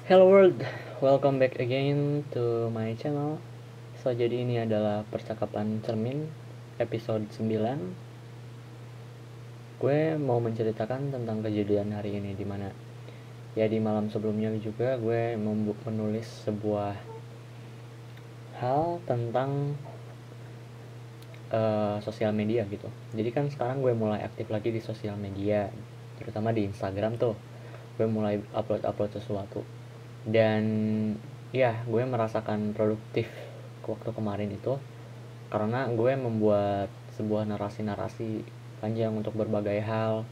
Hello world, welcome back again to my channel. Jadi ini adalah percakapan cermin episode 9. Gue mau menceritakan tentang kejadian hari ini, dimana ya di malam sebelumnya juga gue menulis sebuah hal tentang sosial media gitu. Jadi kan sekarang gue mulai aktif lagi di sosial media, terutama di Instagram tuh. Gue mulai upload sesuatu. Dan ya, gue merasakan produktif waktu kemarin itu karena gue membuat sebuah narasi-narasi panjang untuk berbagai hal,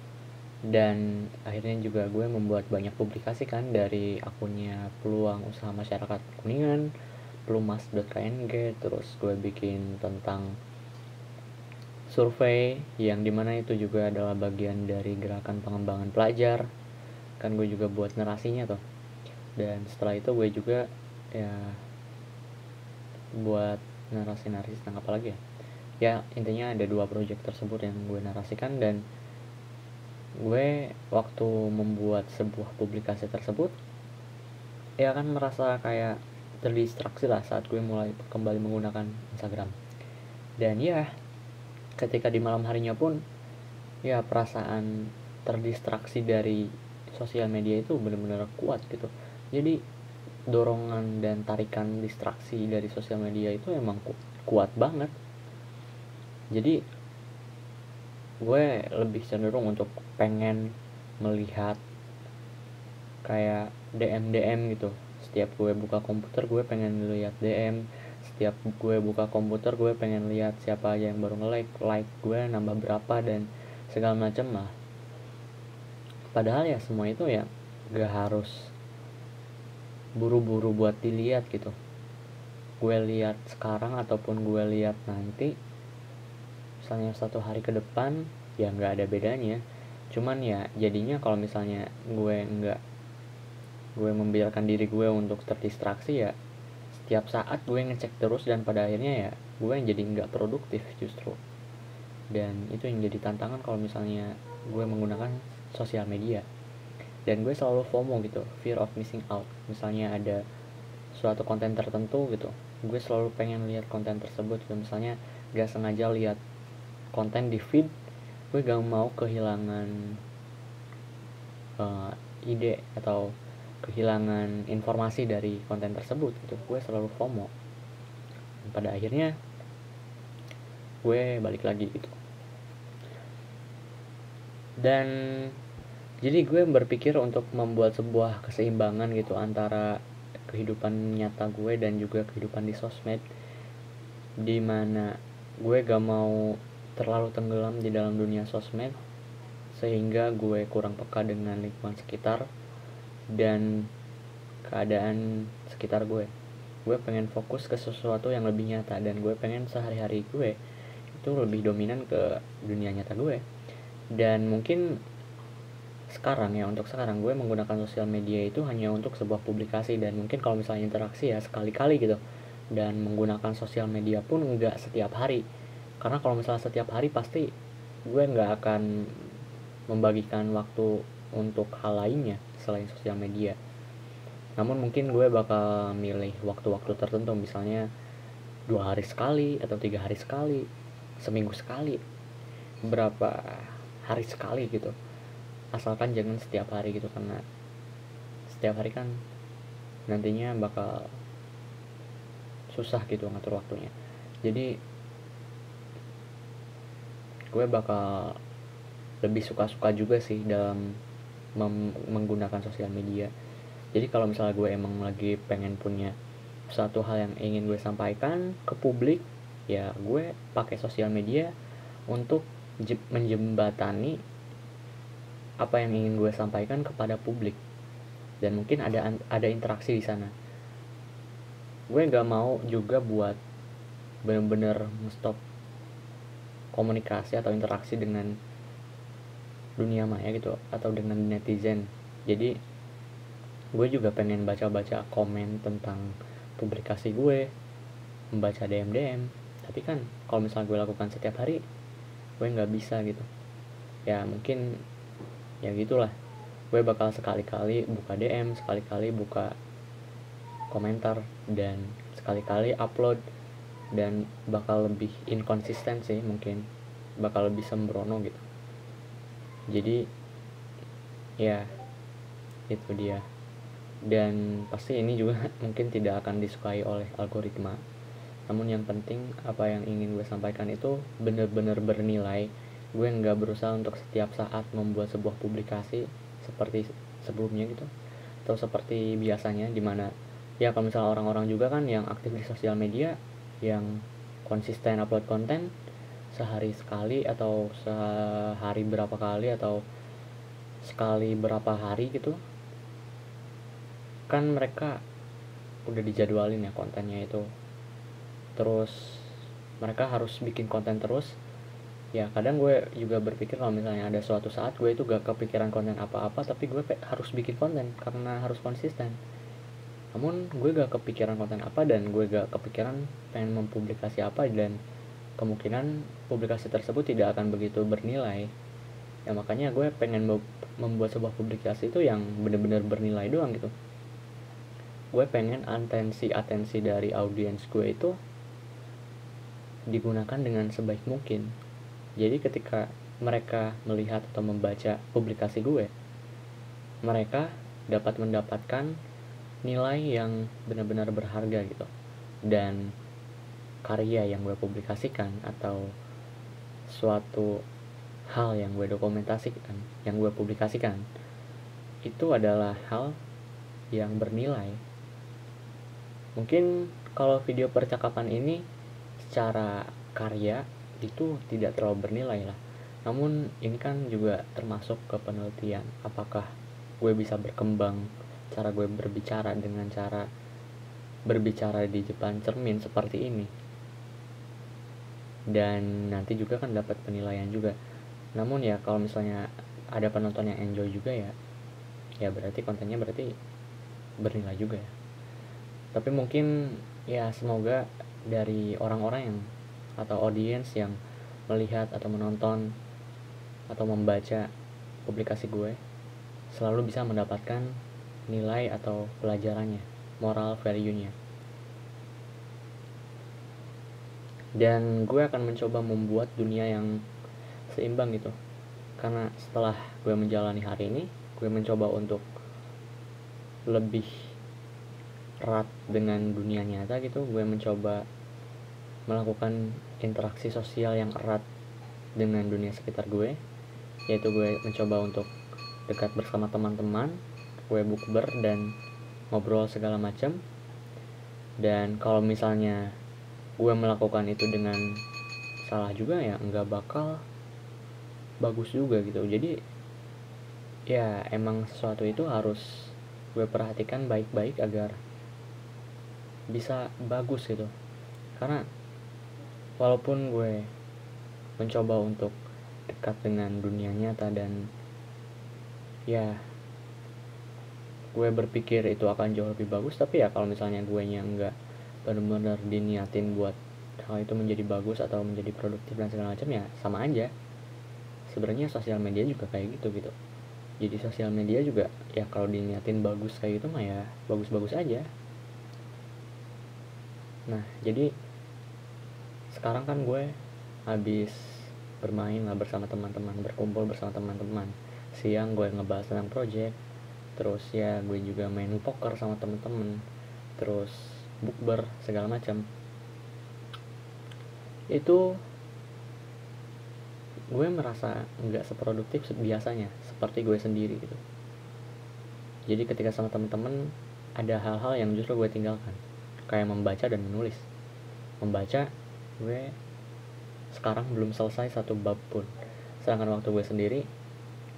dan akhirnya juga gue membuat banyak publikasi kan dari akunnya Peluang Usaha Masyarakat Kuningan, pelumas.kng. Terus gue bikin tentang survei yang dimana itu juga adalah bagian dari gerakan pengembangan pelajar, kan gue juga buat narasinya tuh. Dan setelah itu gue juga ya buat narasi-narasi tentang apa lagi ya, intinya ada 2 proyek tersebut yang gue narasikan. Dan gue waktu membuat sebuah publikasi tersebut ya kan merasa kayak terdistraksi lah saat gue mulai kembali menggunakan Instagram. Dan ya, ketika di malam harinya pun ya perasaan terdistraksi dari sosial media itu benar-benar kuat gitu. Jadi dorongan dan tarikan distraksi dari sosial media itu emang kuat banget. Jadi gue lebih cenderung untuk pengen melihat kayak DM gitu. Setiap gue buka komputer gue pengen lihat DM. Setiap gue buka komputer gue pengen lihat siapa aja yang baru like gue nambah berapa dan segala macam lah. Padahal ya semua itu ya gak harus buru-buru buat dilihat gitu. Gue lihat sekarang ataupun gue lihat nanti, misalnya 1 hari ke depan, ya nggak ada bedanya. Cuman ya jadinya kalau misalnya gue membiarkan diri gue untuk terdistraksi, ya setiap saat gue ngecek terus dan pada akhirnya ya gue yang jadi nggak produktif justru. Dan itu yang jadi tantangan kalau misalnya gue menggunakan sosial media. Dan gue selalu FOMO gitu, fear of missing out. Misalnya ada suatu konten tertentu gitu, gue selalu pengen lihat konten tersebut gitu. Misalnya gak sengaja lihat konten di feed, gue gak mau kehilangan ide atau kehilangan informasi dari konten tersebut gitu. Gue selalu FOMO. Dan pada akhirnya gue balik lagi gitu. Dan jadi gue berpikir untuk membuat sebuah keseimbangan gitu antara kehidupan nyata gue dan juga kehidupan di sosmed, dimana gue gak mau terlalu tenggelam di dalam dunia sosmed sehingga gue kurang peka dengan lingkungan sekitar dan keadaan sekitar gue. Gue pengen fokus ke sesuatu yang lebih nyata, dan gue pengen sehari-hari gue itu lebih dominan ke dunia nyata gue. Dan mungkin sekarang ya, untuk sekarang gue menggunakan sosial media itu hanya untuk sebuah publikasi, dan mungkin kalau misalnya interaksi ya sekali-kali gitu. Dan menggunakan sosial media pun enggak setiap hari, karena kalau misalnya setiap hari pasti gue nggak akan membagikan waktu untuk hal lainnya selain sosial media. Namun mungkin gue bakal milih waktu-waktu tertentu, misalnya 2 hari sekali atau 3 hari sekali, seminggu sekali, berapa hari sekali gitu. Asalkan jangan setiap hari gitu, karena setiap hari kan nantinya bakal susah gitu ngatur waktunya. Jadi gue bakal lebih suka-suka juga sih dalam menggunakan sosial media. Jadi kalau misalnya gue emang lagi pengen punya satu hal yang ingin gue sampaikan ke publik, ya gue pakai sosial media untuk menjembatani apa yang ingin gue sampaikan kepada publik, dan mungkin ada interaksi di sana. Gue gak mau juga buat bener-bener stop komunikasi atau interaksi dengan dunia maya gitu atau dengan netizen. Jadi gue juga pengen baca-baca komen tentang publikasi gue, membaca DM. Tapi kan kalau misalnya gue lakukan setiap hari, gue nggak bisa gitu. Ya mungkin ya gitulah. gue bakal sekali-kali buka DM, sekali-kali buka komentar, dan sekali-kali upload, dan bakal lebih inkonsisten sih, mungkin bakal lebih sembrono gitu. Jadi ya itu dia. Dan pasti ini juga mungkin tidak akan disukai oleh algoritma, namun yang penting apa yang ingin gue sampaikan itu benar-benar bernilai. Gue nggak berusaha untuk setiap saat membuat sebuah publikasi seperti sebelumnya gitu, atau seperti biasanya, dimana ya kalau misalnya orang-orang juga kan yang aktif di sosial media, yang konsisten upload konten sehari sekali atau sehari berapa kali atau sekali berapa hari gitu, kan mereka udah dijadwalin ya kontennya itu, terus mereka harus bikin konten terus. Ya kadang gue juga berpikir kalau misalnya ada suatu saat gue itu gak kepikiran konten apa-apa, tapi gue harus bikin konten karena harus konsisten. Namun gue gak kepikiran konten apa, dan gue gak kepikiran pengen mempublikasi apa, dan kemungkinan publikasi tersebut tidak akan begitu bernilai. Ya makanya gue pengen membuat sebuah publikasi itu yang benar-benar bernilai doang gitu. Gue pengen atensi dari audiens gue itu digunakan dengan sebaik mungkin. Jadi ketika mereka melihat atau membaca publikasi gue, mereka dapat mendapatkan nilai yang benar-benar berharga gitu. Dan karya yang gue publikasikan atau suatu hal yang gue dokumentasikan, yang gue publikasikan, itu adalah hal yang bernilai. Mungkin kalau video percakapan ini secara karya itu tidak terlalu bernilai lah, namun ini kan juga termasuk ke penelitian, apakah gue bisa berkembang cara gue berbicara dengan cara berbicara di depan cermin seperti ini, dan nanti juga kan dapat penilaian juga. Namun ya kalau misalnya ada penonton yang enjoy juga, ya berarti kontennya berarti bernilai juga ya. Tapi mungkin ya semoga dari orang-orang yang atau audiens yang melihat atau menonton atau membaca publikasi gue selalu bisa mendapatkan nilai atau pelajarannya, moral value-nya. Dan gue akan mencoba membuat dunia yang seimbang gitu. Karena setelah gue menjalani hari ini, gue mencoba untuk lebih erat dengan dunia nyata gitu. Gue mencoba melakukan interaksi sosial yang erat dengan dunia sekitar gue, yaitu gue mencoba untuk dekat bersama teman-teman, gue bukber dan ngobrol segala macam. Dan kalau misalnya gue melakukan itu dengan salah juga, ya nggak bakal bagus juga gitu. Jadi ya emang sesuatu itu harus gue perhatikan baik-baik agar bisa bagus gitu. Karena walaupun gue mencoba untuk dekat dengan dunia nyata dan ya gue berpikir itu akan jauh lebih bagus, tapi ya kalau misalnya gue nya nggak benar-benar diniatin buat hal itu menjadi bagus atau menjadi produktif dan segala macam, ya sama aja. Sebenarnya sosial media juga kayak gitu. Jadi sosial media juga ya kalau diniatin bagus kayak gitu mah ya bagus-bagus aja. Nah jadi sekarang kan gue habis bermain lah bersama teman-teman, berkumpul bersama teman-teman. Siang gue ngebahas tentang project, terus ya gue juga main poker sama teman-teman, terus bukber segala macam. Itu gue merasa nggak seproduktif biasanya seperti gue sendiri gitu. Jadi ketika sama teman-teman ada hal-hal yang justru gue tinggalkan, kayak membaca dan menulis. Membaca, gue sekarang belum selesai satu bab pun, sedangkan waktu gue sendiri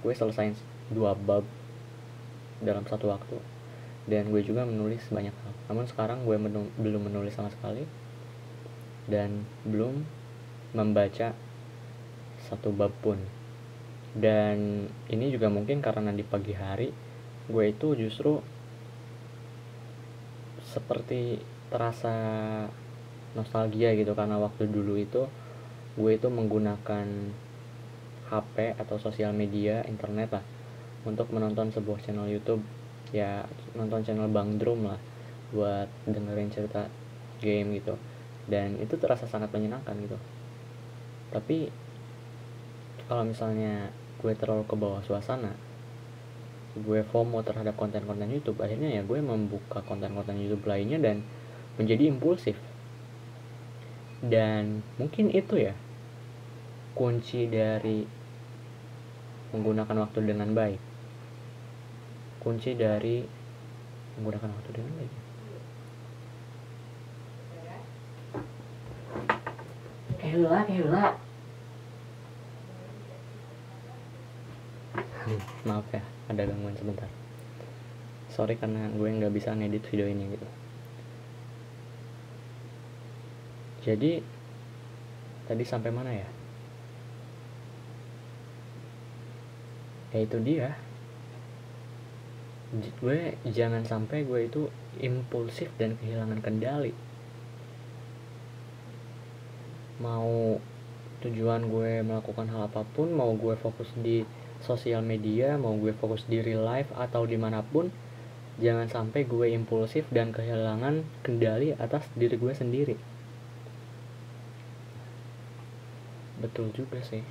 gue selesai 2 bab dalam satu waktu. Dan gue juga menulis banyak hal, namun sekarang gue belum menulis sama sekali dan belum membaca satu bab pun. Dan ini juga mungkin karena di pagi hari gue itu justru seperti terasa nostalgia gitu, karena waktu dulu itu gue itu menggunakan HP atau sosial media internet lah untuk menonton sebuah channel YouTube, ya nonton channel Bang Drum lah, buat dengerin cerita game gitu, dan itu terasa sangat menyenangkan gitu. Tapi kalau misalnya gue terlalu ke bawah suasana, gue FOMO terhadap konten-konten YouTube, akhirnya ya gue membuka konten-konten YouTube lainnya dan menjadi impulsif. Dan mungkin itu ya kunci dari menggunakan waktu dengan baik. Kunci dari menggunakan waktu dengan baik. Kayak hula. Maaf ya, ada gangguan sebentar. Sorry karena gue nggak bisa ngedit video ini gitu. Jadi tadi sampai mana ya? Ya itu dia. Gue jangan sampai gue itu impulsif dan kehilangan kendali. Mau tujuan gue melakukan hal apapun, mau gue fokus di sosial media, mau gue fokus di real life atau dimanapun, jangan sampai gue impulsif dan kehilangan kendali atas diri gue sendiri. Betul juga sih,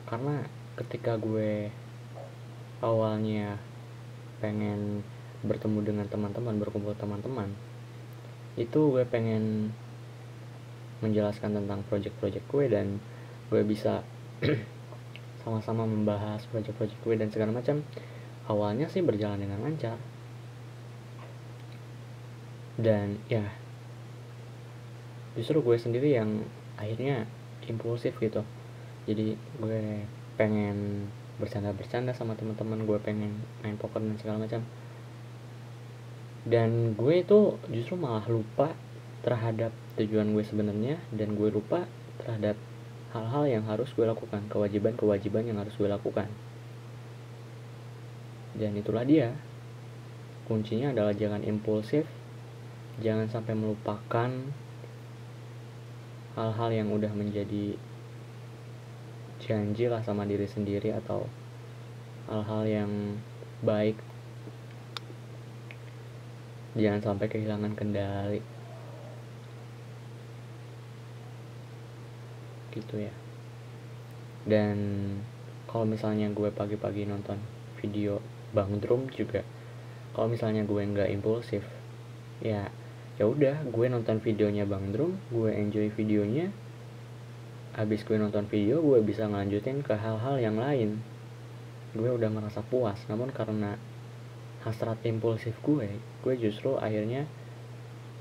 karena ketika gue awalnya pengen bertemu dengan teman-teman, berkumpul teman-teman, itu gue pengen menjelaskan tentang project-project gue dan gue bisa sama-sama membahas project-project gue dan segala macam. Awalnya sih berjalan dengan lancar, dan ya justru gue sendiri yang akhirnya impulsif gitu. Jadi gue pengen bercanda-bercanda sama teman-teman, gue pengen main poker dan segala macam, dan gue itu justru malah lupa terhadap tujuan gue sebenarnya, dan gue lupa terhadap hal-hal yang harus gue lakukan, kewajiban-kewajiban yang harus gue lakukan. Dan itulah dia kuncinya, adalah jangan impulsif, jangan sampai melupakan hal-hal yang udah menjadi janji lah sama diri sendiri, atau hal-hal yang baik. Jangan sampai kehilangan kendali gitu ya. Dan kalau misalnya gue pagi-pagi nonton video Bang Drum juga, kalau misalnya gue nggak impulsif, ya udah gue nonton videonya Bang Drum, gue enjoy videonya. Habis gue nonton video, gue bisa ngelanjutin ke hal-hal yang lain. Gue udah merasa puas. Namun karena hasrat impulsif gue justru akhirnya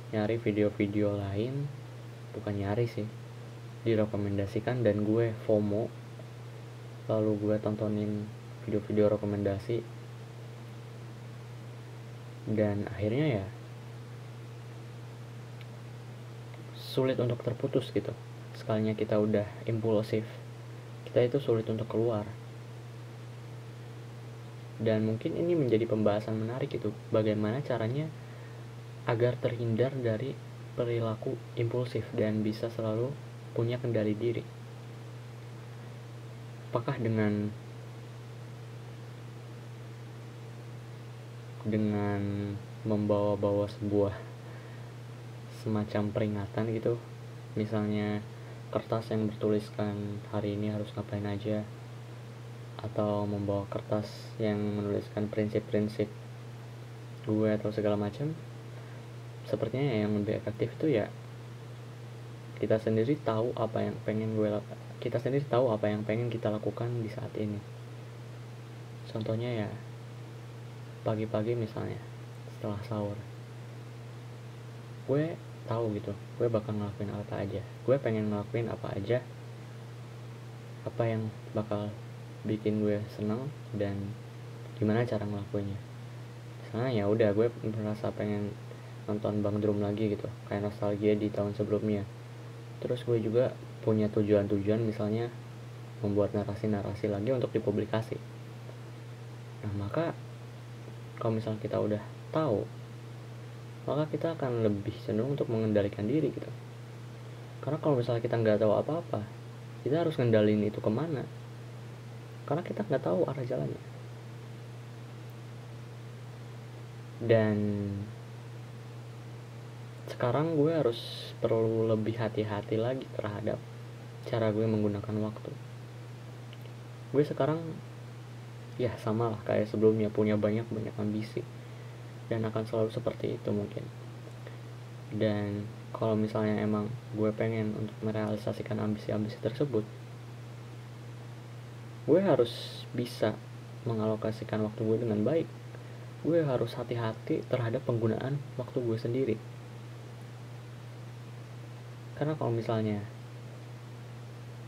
nyari video-video lain. Bukan nyari sih, direkomendasikan, dan gue FOMO, lalu gue tontonin video-video rekomendasi, dan akhirnya ya sulit untuk terputus gitu. Sekalinya kita udah impulsif, kita itu sulit untuk keluar. Dan mungkin ini menjadi pembahasan menarik itu, bagaimana caranya agar terhindar dari perilaku impulsif dan bisa selalu punya kendali diri. Apakah dengan membawa-bawa sebuah semacam peringatan gitu, misalnya kertas yang bertuliskan hari ini harus ngapain aja, atau membawa kertas yang menuliskan prinsip-prinsip gue atau segala macam. Sepertinya yang lebih efektif itu ya kita sendiri tahu apa yang pengen kita lakukan di saat ini. Contohnya ya pagi-pagi misalnya setelah sahur, gue tahu gitu gue bakal ngelakuin apa aja, gue pengen ngelakuin apa aja, apa yang bakal bikin gue senang dan gimana cara ngelakuinnya. Misalnya ya udah gue merasa pengen nonton Bang Drum lagi gitu, kayak nostalgia di tahun sebelumnya. Terus gue juga punya tujuan-tujuan, misalnya membuat narasi-narasi lagi untuk dipublikasi. Nah maka kalau misalnya kita udah tahu, maka kita akan lebih cenderung untuk mengendalikan diri gitu. Karena kalau misalnya kita nggak tahu apa-apa, kita harus ngendalin itu kemana, karena kita nggak tahu arah jalannya. Dan sekarang gue harus perlu lebih hati-hati lagi terhadap cara gue menggunakan waktu. Gue sekarang ya sama lah kayak sebelumnya, punya banyak ambisi, dan akan selalu seperti itu mungkin. Dan kalau misalnya emang gue pengen untuk merealisasikan ambisi-ambisi tersebut, gue harus bisa mengalokasikan waktu gue dengan baik. Gue harus hati-hati terhadap penggunaan waktu gue sendiri. Karena kalau misalnya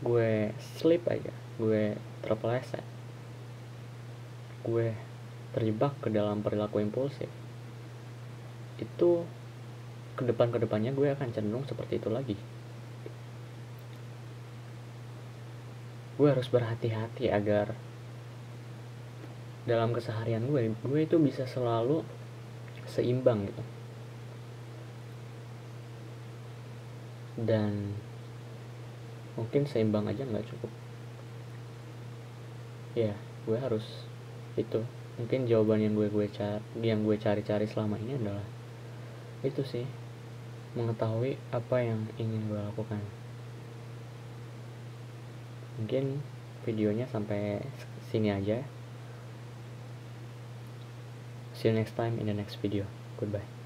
gue sleep aja, gue terpeleset, gue terjebak ke dalam perilaku impulsif, itu kedepannya gue akan cenderung seperti itu lagi. Gue harus berhati-hati agar dalam keseharian gue itu bisa selalu seimbang gitu. Dan mungkin seimbang aja nggak cukup. Ya, gue harus itu. Mungkin jawaban yang gue cari-cari selama ini adalah itu sih, mengetahui apa yang ingin gue lakukan. Mungkin videonya sampai sini aja. See you next time in the next video. Goodbye.